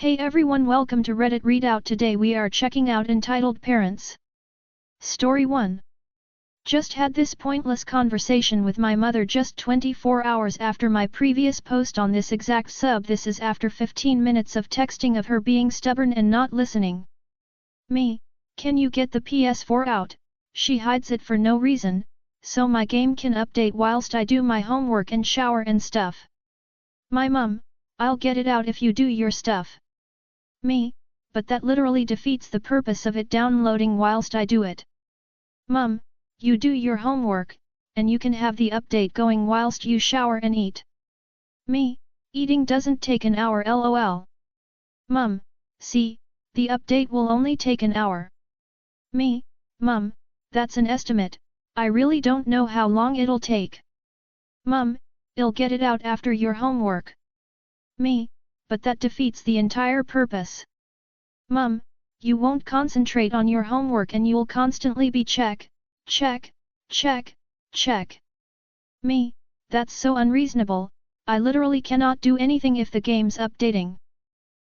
Hey everyone, welcome to Reddit Readout. Today we are checking out Entitled Parents. Story 1. Just had this pointless conversation with my mother just 24 hours after my previous post on this exact sub. This is after 15 minutes of texting of her being stubborn and not listening. Me, can you get the PS4 out? She hides it for no reason, so my game can update whilst I do my homework and shower and stuff. My mum, I'll get it out if you do your stuff. Me, but that literally defeats the purpose of it downloading whilst I do it. Mum, you do your homework, and you can have the update going whilst you shower and eat. Me, eating doesn't take an hour lol. Mum, see, the update will only take an hour. Me, Mum, that's an estimate, I really don't know how long it'll take. Mum, I'll get it out after your homework. Me, but that defeats the entire purpose. Mum, you won't concentrate on your homework and you'll constantly be check. Me, that's so unreasonable, I literally cannot do anything if the game's updating.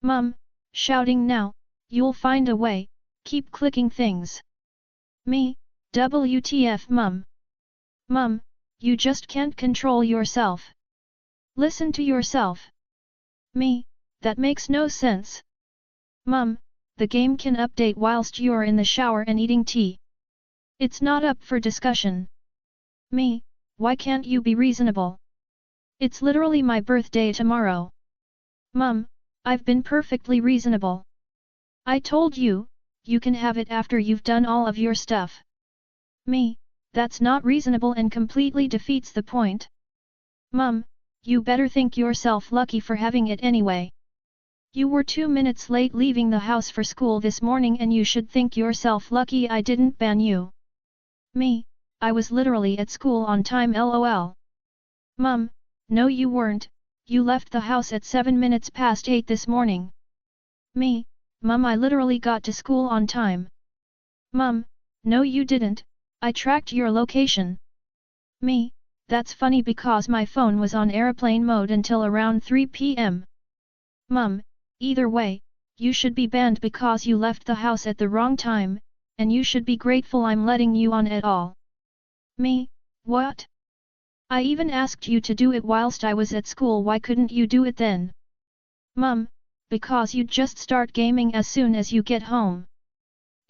Mum, shouting now, you'll find a way, keep clicking things. Me, WTF Mum. Mum, you just can't control yourself. Listen to yourself. Me, that makes no sense. Mum, the game can update whilst you're in the shower and eating tea. It's not up for discussion. Me, why can't you be reasonable? It's literally my birthday tomorrow. Mum, I've been perfectly reasonable. I told you, you can have it after you've done all of your stuff. Me, that's not reasonable and completely defeats the point. Mum, you better think yourself lucky for having it anyway. You were 2 minutes late leaving the house for school this morning and you should think yourself lucky I didn't ban you. Me, I was literally at school on time lol. Mum, no you weren't, you left the house at 7 minutes past 8 this morning. Me, Mum, I literally got to school on time. Mum, no you didn't, I tracked your location. Me, that's funny because my phone was on airplane mode until around 3 p.m. Mum, either way, you should be banned because you left the house at the wrong time, and you should be grateful I'm letting you on at all. Me, what? I even asked you to do it whilst I was at school, why couldn't you do it then? Mum, because you'd just start gaming as soon as you get home.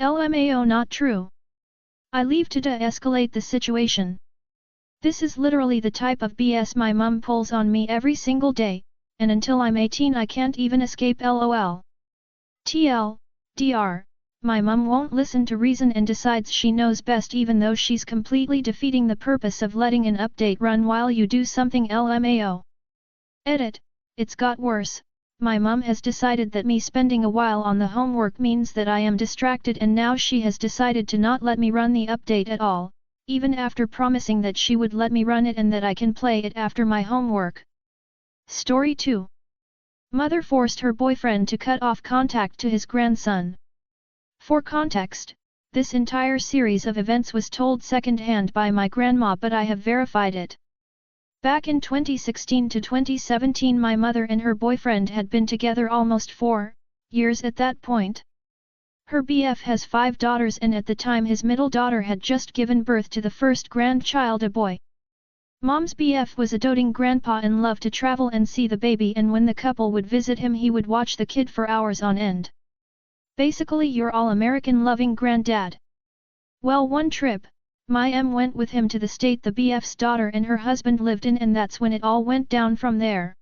LMAO, not true. I leave to de-escalate the situation. This is literally the type of BS my mum pulls on me every single day, and until I'm 18 I can't even escape lol. TLDR, my mum won't listen to reason and decides she knows best even though she's completely defeating the purpose of letting an update run while you do something LMAO. Edit, it's got worse, my mum has decided that me spending a while on the homework means that I am distracted and now she has decided to not let me run the update at all, even after promising that she would let me run it and that I can play it after my homework. Story 2. Mother forced her boyfriend to cut off contact to his grandson. For context, this entire series of events was told second-hand by my grandma, but I have verified it. Back in 2016 to 2017 my mother and her boyfriend had been together almost 4 years at that point. Her BF has 5 daughters and at the time his middle daughter had just given birth to the first grandchild, a boy. Mom's BF was a doting grandpa and loved to travel and see the baby, and when the couple would visit him he would watch the kid for hours on end. Basically your all-American loving granddad. Well, one trip, my M went with him to the state the BF's daughter and her husband lived in, and that's when it all went down from there.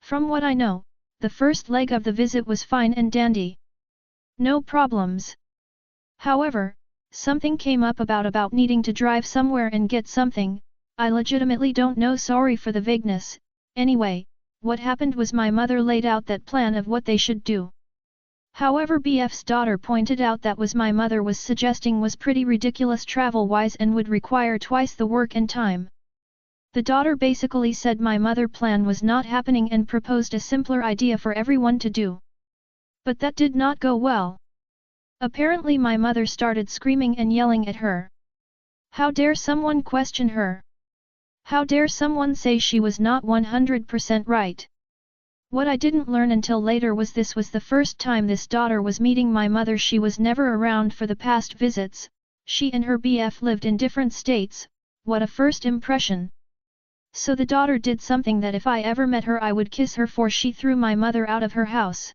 From what I know, the first leg of the visit was fine and dandy. No problems. However, something came up about needing to drive somewhere and get something. I legitimately don't know, sorry for the vagueness. Anyway, what happened was my mother laid out that plan of what they should do. However, BF's daughter pointed out that was my mother was suggesting was pretty ridiculous travel-wise and would require twice the work and time. The daughter basically said my mother plan was not happening and proposed a simpler idea for everyone to do. But that did not go well. Apparently my mother started screaming and yelling at her. How dare someone question her? How dare someone say she was not 100% right? What I didn't learn until later was this was the first time this daughter was meeting my mother. She was never around for the past visits, she and her BF lived in different states. What a first impression. So the daughter did something that if I ever met her I would kiss her for. She threw my mother out of her house.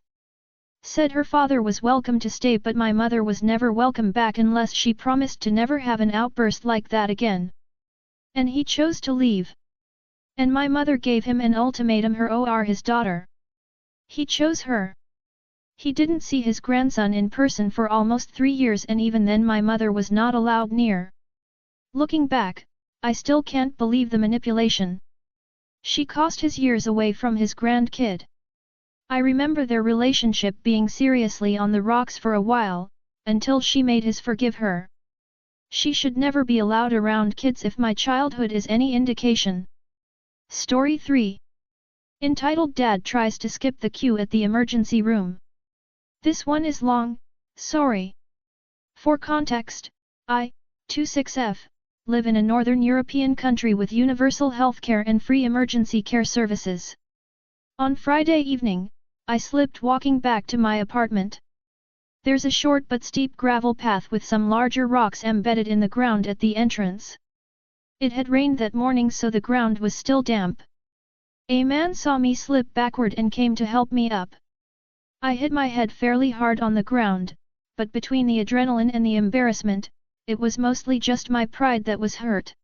Said her father was welcome to stay but my mother was never welcome back unless she promised to never have an outburst like that again. And he chose to leave. And my mother gave him an ultimatum, her or his daughter. He chose her. He didn't see his grandson in person for almost 3 years and even then my mother was not allowed near. Looking back, I still can't believe the manipulation. She cost his years away from his grandkid. I remember their relationship being seriously on the rocks for a while, until she made his forgive her. She should never be allowed around kids if my childhood is any indication. Story 3. Entitled Dad Tries to Skip the Queue at the Emergency Room. This one is long, sorry. For context, I, 26F, live in a northern European country with universal healthcare and free emergency care services. On Friday evening, I slipped walking back to my apartment. There's a short but steep gravel path with some larger rocks embedded in the ground at the entrance. It had rained that morning so the ground was still damp. A man saw me slip backward and came to help me up. I hit my head fairly hard on the ground, but between the adrenaline and the embarrassment, it was mostly just my pride that was hurt.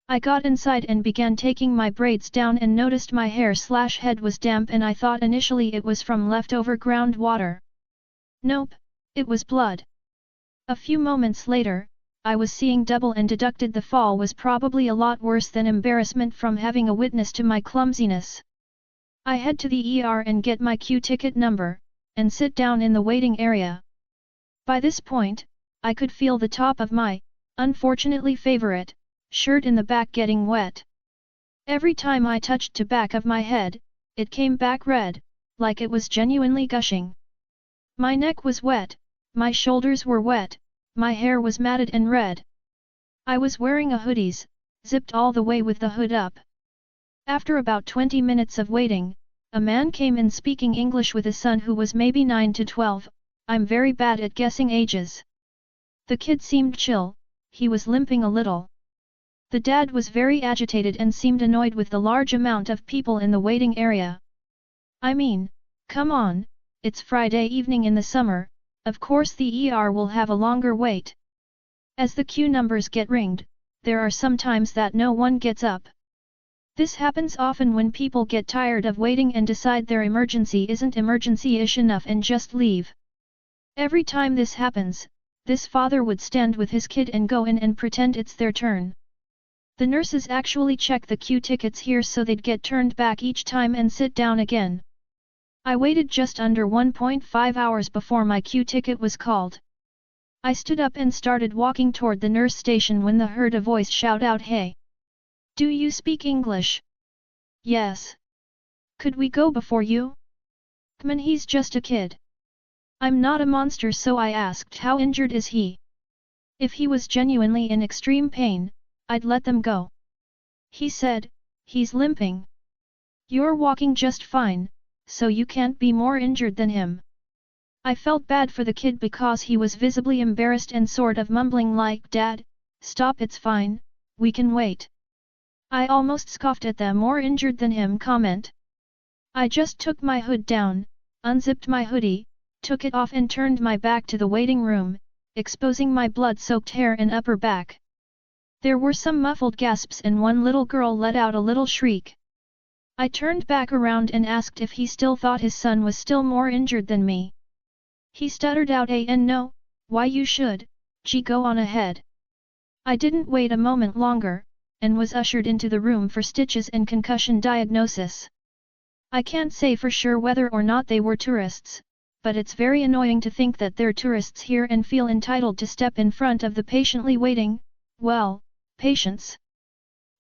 I got inside and began taking my braids down and noticed my hair/head was damp and I thought initially it was from leftover groundwater. Nope, it was blood. A few moments later, I was seeing double and deducted the fall was probably a lot worse than embarrassment from having a witness to my clumsiness. I head to the ER and get my queue ticket number, and sit down in the waiting area. By this point, I could feel the top of my, unfortunately favorite, shirt in the back getting wet. Every time I touched to back of my head, it came back red, like it was genuinely gushing. My neck was wet, my shoulders were wet, my hair was matted and red. I was wearing a hoodies, zipped all the way with the hood up. After about 20 minutes of waiting, a man came in speaking English with a son who was maybe 9 to 12, I'm very bad at guessing ages. The kid seemed chill, he was limping a little. The dad was very agitated and seemed annoyed with the large amount of people in the waiting area. I mean, come on, it's Friday evening in the summer, of course the ER will have a longer wait. As the queue numbers get ringed, there are some times that no one gets up. This happens often when people get tired of waiting and decide their emergency isn't emergency-ish enough and just leave. Every time this happens, this father would stand with his kid and go in and pretend it's their turn. The nurses actually check the queue tickets here so they'd get turned back each time and sit down again. I waited just under 1.5 hours before my queue ticket was called. I stood up and started walking toward the nurse station when I heard a voice shout out, "Hey! Do you speak English?" "Yes." "Could we go before you?" "Come on, he's just a kid." I'm not a monster, so I asked, "How injured is he?" If he was genuinely in extreme pain, I'd let them go. He said, "He's limping. You're walking just fine, so you can't be more injured than him." I felt bad for the kid because he was visibly embarrassed and sort of mumbling like, "Dad, stop, it's fine, we can wait." I almost scoffed at the "more injured than him" comment. I just took my hood down, unzipped my hoodie, took it off and turned my back to the waiting room, exposing my blood-soaked hair and upper back. There were some muffled gasps and one little girl let out a little shriek. I turned back around and asked if he still thought his son was still more injured than me. He stuttered out no, why you should, go on ahead. I didn't wait a moment longer, and was ushered into the room for stitches and concussion diagnosis. I can't say for sure whether or not they were tourists, but it's very annoying to think that they're tourists here and feel entitled to step in front of the patiently waiting, patients.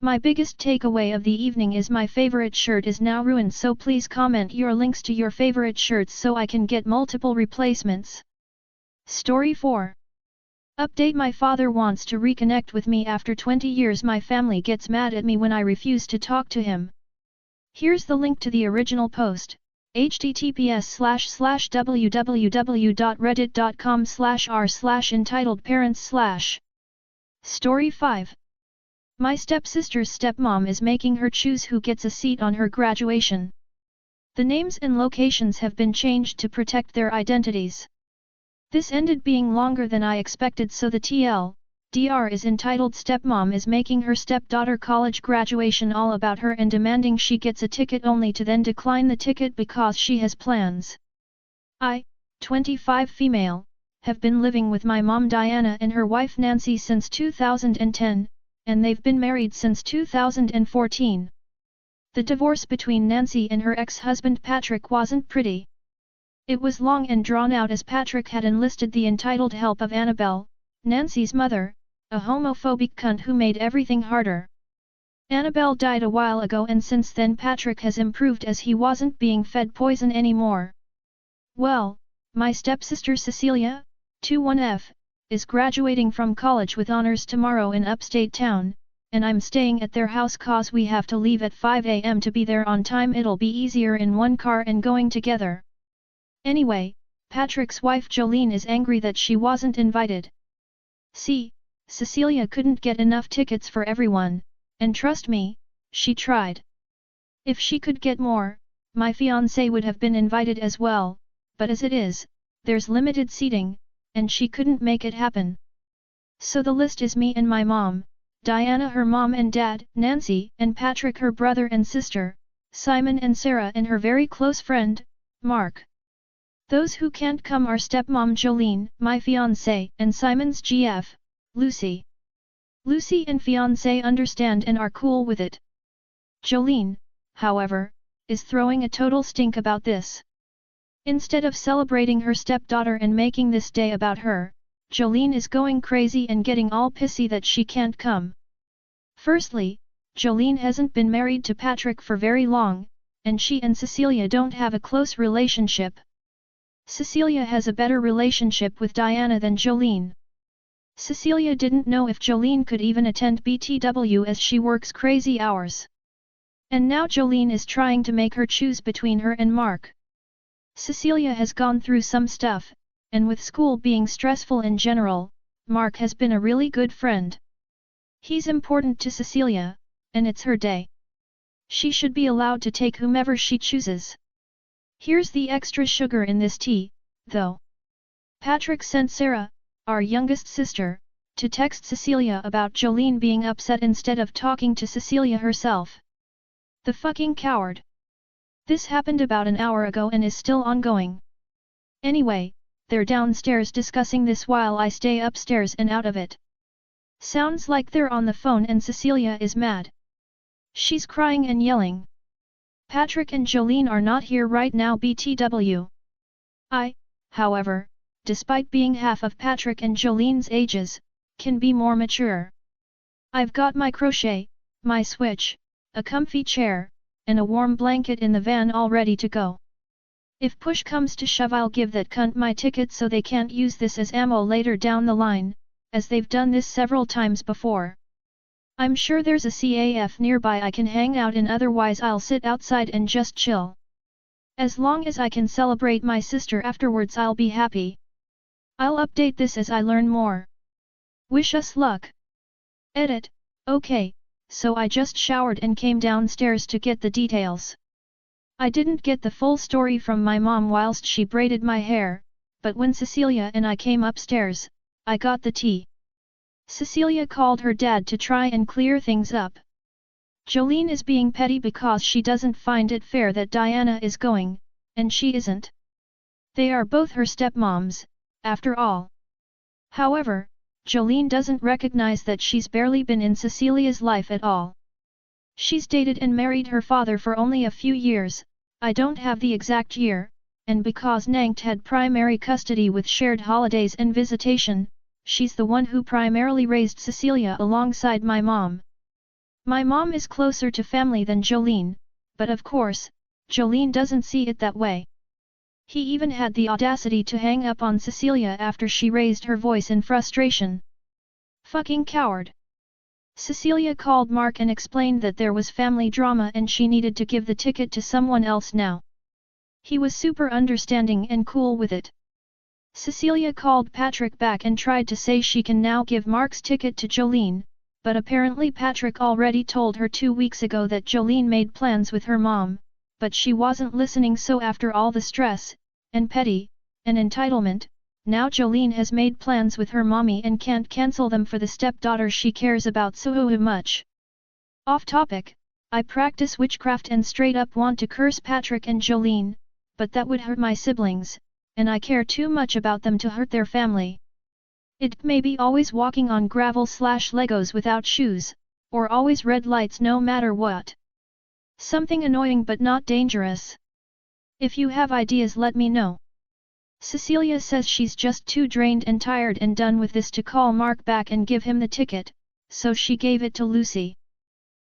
My biggest takeaway of the evening is my favorite shirt is now ruined, so please comment your links to your favorite shirts so I can get multiple replacements. Story 4. Update: my father wants to reconnect with me after 20 years. My family gets mad at me when I refuse to talk to him. Here's the link to the original post, https://www.reddit.com/r/entitledparents/. Story 5. My stepsister's stepmom is making her choose who gets a seat on her graduation. The names and locations have been changed to protect their identities. This ended being longer than I expected, so the TL.dr is entitled Stepmom is making her stepdaughter college graduation all about her and demanding she gets a ticket, only to then decline the ticket because she has plans. I, 25 female, have been living with my mom Diana and her wife Nancy since 2010, and they've been married since 2014. The divorce between Nancy and her ex-husband Patrick wasn't pretty. It was long and drawn out, as Patrick had enlisted the entitled help of Annabelle, Nancy's mother, a homophobic cunt who made everything harder. Annabelle died a while ago, and since then Patrick has improved as he wasn't being fed poison anymore. Well, my stepsister Cecilia, 21F, is graduating from college with honors tomorrow in upstate town, and I'm staying at their house cause we have to leave at 5 AM to be there on time. It'll be easier in one car and going together. Anyway, Patrick's wife Jolene is angry that she wasn't invited. See, Cecilia couldn't get enough tickets for everyone, and trust me, she tried. If she could get more, my fiancé would have been invited as well, but as it is, there's limited seating, and she couldn't make it happen. So the list is me and my mom, Diana her mom and dad, Nancy and Patrick her brother and sister, Simon and Sarah and her very close friend, Mark. Those who can't come are stepmom Jolene, my fiancé, and Simon's GF, Lucy. Lucy and fiancé understand and are cool with it. Jolene, however, is throwing a total stink about this. Instead of celebrating her stepdaughter and making this day about her, Jolene is going crazy and getting all pissy that she can't come. Firstly, Jolene hasn't been married to Patrick for very long, and she and Cecilia don't have a close relationship. Cecilia has a better relationship with Diana than Jolene. Cecilia didn't know if Jolene could even attend BTW as she works crazy hours. And now Jolene is trying to make her choose between her and Mark. Cecilia has gone through some stuff, and with school being stressful in general, Mark has been a really good friend. He's important to Cecilia, and it's her day. She should be allowed to take whomever she chooses. Here's the extra sugar in this tea, though. Patrick sent Sarah, our youngest sister, to text Cecilia about Jolene being upset instead of talking to Cecilia herself. The fucking coward. This happened about an hour ago and is still ongoing. Anyway, they're downstairs discussing this while I stay upstairs and out of it. Sounds like they're on the phone and Cecilia is mad. She's crying and yelling. Patrick and Jolene are not here right now BTW. I, however, despite being half of Patrick and Jolene's ages, can be more mature. I've got my crochet, my switch, a comfy chair, and a warm blanket in the van all ready to go. If push comes to shove, I'll give that cunt my ticket so they can't use this as ammo later down the line, as they've done this several times before. I'm sure there's a CAF nearby I can hang out in, otherwise I'll sit outside and just chill. As long as I can celebrate my sister afterwards, I'll be happy. I'll update this as I learn more. Wish us luck. Edit. Okay, so I just showered and came downstairs to get the details. I didn't get the full story from my mom whilst she braided my hair, but when Cecilia and I came upstairs, I got the tea. Cecilia called her dad to try and clear things up. Jolene is being petty because she doesn't find it fair that Diana is going, and she isn't. They are both her stepmoms, after all. However, Jolene doesn't recognize that she's barely been in Cecilia's life at all. She's dated and married her father for only a few years, I don't have the exact year, and because Nankt had primary custody with shared holidays and visitation, she's the one who primarily raised Cecilia alongside my mom. My mom is closer to family than Jolene, but of course, Jolene doesn't see it that way. He even had the audacity to hang up on Cecilia after she raised her voice in frustration. Fucking coward. Cecilia called Mark and explained that there was family drama and she needed to give the ticket to someone else now. He was super understanding and cool with it. Cecilia called Patrick back and tried to say she can now give Mark's ticket to Jolene, but apparently Patrick already told her 2 weeks ago that Jolene made plans with her mom, but she wasn't listening, so after all the stress, and petty, and entitlement, now Jolene has made plans with her mommy and can't cancel them for the stepdaughter she cares about so much. Off topic, I practice witchcraft and straight up want to curse Patrick and Jolene, but that would hurt my siblings, and I care too much about them to hurt their family. It may be always walking on gravel/Legos without shoes, or always red lights no matter what. Something annoying but not dangerous. If you have ideas, let me know. Cecilia says she's just too drained and tired and done with this to call Mark back and give him the ticket, so she gave it to Lucy.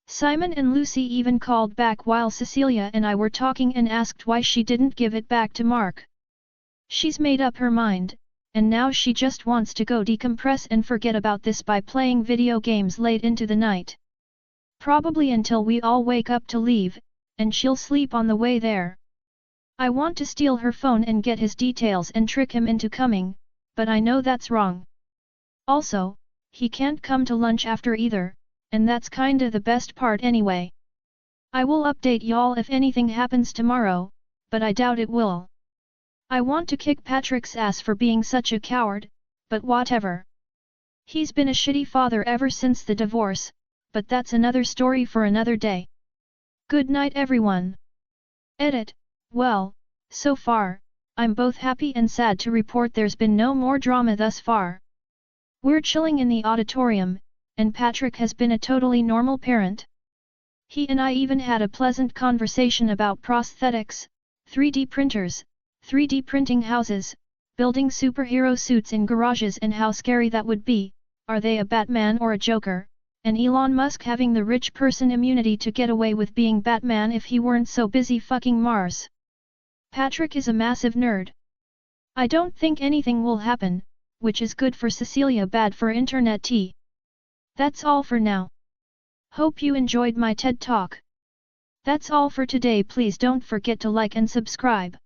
Simon and Lucy even called back while Cecilia and I were talking and asked why she didn't give it back to Mark. She's made up her mind, and now she just wants to go decompress and forget about this by playing video games late into the night. Probably until we all wake up to leave, and she'll sleep on the way there. I want to steal her phone and get his details and trick him into coming, but I know that's wrong. Also, he can't come to lunch after either, and that's kinda the best part anyway. I will update y'all if anything happens tomorrow, but I doubt it will. I want to kick Patrick's ass for being such a coward, but whatever. He's been a shitty father ever since the divorce, but that's another story for another day. Good night everyone. Edit. Well, so far, I'm both happy and sad to report there's been no more drama thus far. We're chilling in the auditorium, and Patrick has been a totally normal parent. He and I even had a pleasant conversation about prosthetics, 3D printers, 3D printing houses, building superhero suits in garages and how scary that would be, are they a Batman or a Joker, and Elon Musk having the rich person immunity to get away with being Batman if he weren't so busy fucking Mars. Patrick is a massive nerd. I don't think anything will happen, which is good for Cecilia, bad for internet tea. That's all for now. Hope you enjoyed my TED Talk. That's all for today. Please don't forget to like and subscribe.